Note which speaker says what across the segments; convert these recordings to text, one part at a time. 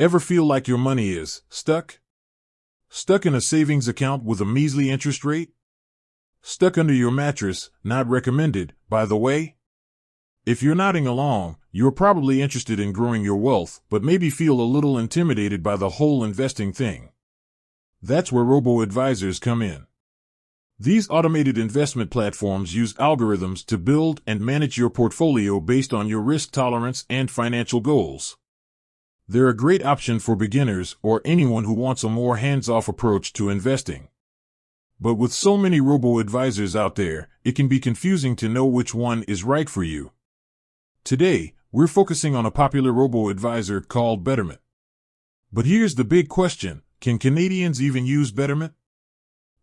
Speaker 1: Ever feel like your money is stuck? Stuck in a savings account with a measly interest rate? Stuck under your mattress, not recommended, by the way? If you're nodding along, you're probably interested in growing your wealth, but maybe feel a little intimidated by the whole investing thing. That's where robo-advisors come in. These automated investment platforms use algorithms to build and manage your portfolio based on your risk tolerance and financial goals. They're a great option for beginners or anyone who wants a more hands-off approach to investing. But with so many robo-advisors out there, it can be confusing to know which one is right for you. Today, we're focusing on a popular robo-advisor called Betterment. But here's the big question: can Canadians even use Betterment?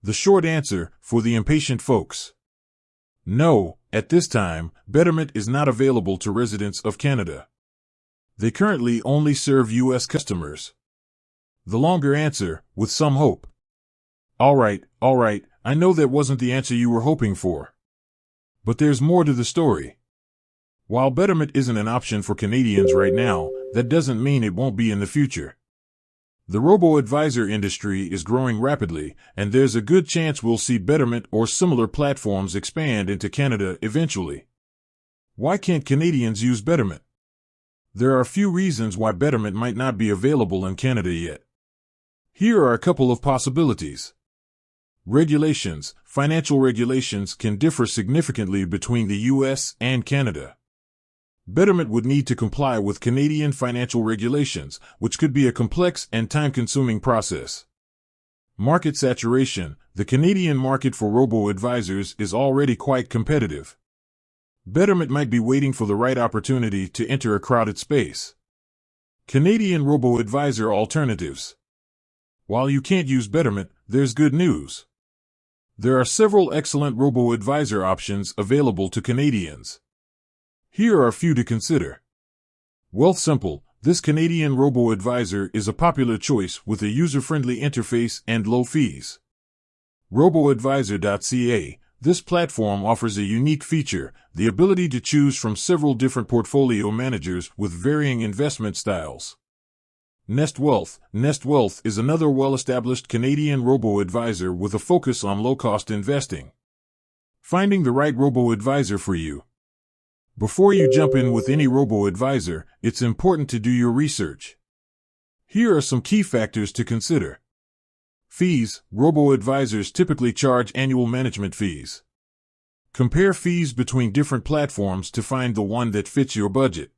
Speaker 1: The short answer, for the impatient folks: no, at this time, Betterment is not available to residents of Canada. They currently only serve U.S. customers. The longer answer, with some hope. All right, I know that wasn't the answer you were hoping for. But there's more to the story. While Betterment isn't an option for Canadians right now, that doesn't mean it won't be in the future. The robo-advisor industry is growing rapidly, and there's a good chance we'll see Betterment or similar platforms expand into Canada eventually. Why can't Canadians use Betterment? There are a few reasons why Betterment might not be available in Canada yet. Here are a couple of possibilities. Regulations. Financial regulations can differ significantly between the U.S. and Canada. Betterment would need to comply with Canadian financial regulations, which could be a complex and time-consuming process. Market saturation. The Canadian market for robo-advisors is already quite competitive. Betterment might be waiting for the right opportunity to enter a crowded space. Canadian robo-advisor alternatives. While you can't use Betterment, there's good news. There are several excellent robo-advisor options available to Canadians. Here are a few to consider. Wealthsimple. This Canadian robo-advisor is a popular choice with a user-friendly interface and low fees. Roboadvisor.ca. This platform offers a unique feature, the ability to choose from several different portfolio managers with varying investment styles. Nest Wealth. Nest Wealth is another well-established Canadian robo-advisor with a focus on low-cost investing. Finding the right robo-advisor for you. Before you jump in with any robo-advisor, it's important to do your research. Here are some key factors to consider. Fees. Robo-advisors typically charge annual management fees. Compare fees between different platforms to find the one that fits your budget.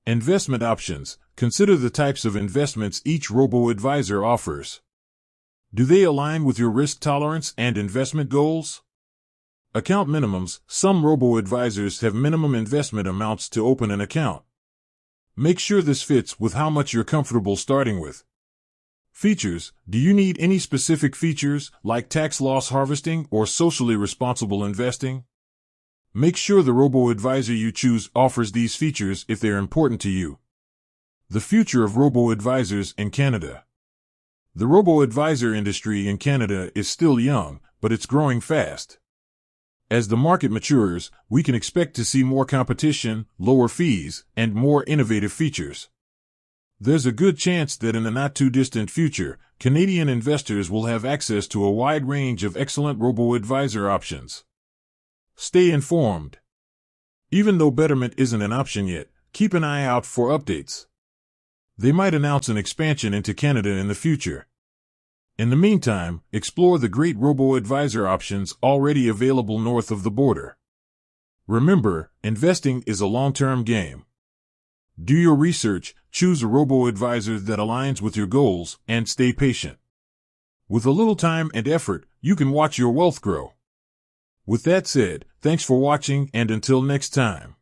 Speaker 1: Investment options. Consider the types of investments each robo-advisor offers. Do they align with your risk tolerance and investment goals? Account minimums. Some robo-advisors have minimum investment amounts to open an account. Make sure this fits with how much you're comfortable starting with. Features. Do you need any specific features, like tax loss harvesting or socially responsible investing? Make sure the robo-advisor you choose offers these features if they're important to you. The future of robo-advisors in Canada. The robo-advisor industry in Canada is still young, but it's growing fast. As the market matures, we can expect to see more competition, lower fees, and more innovative features. There's a good chance that in the not-too-distant future, Canadian investors will have access to a wide range of excellent robo-advisor options. Stay informed. Even though Betterment isn't an option yet, keep an eye out for updates. They might announce an expansion into Canada in the future. In the meantime, explore the great robo-advisor options already available north of the border. Remember, investing is a long-term game. Do your research, choose a robo-advisor that aligns with your goals, and stay patient. With a little time and effort, you can watch your wealth grow. With that said, thanks for watching, and until next time.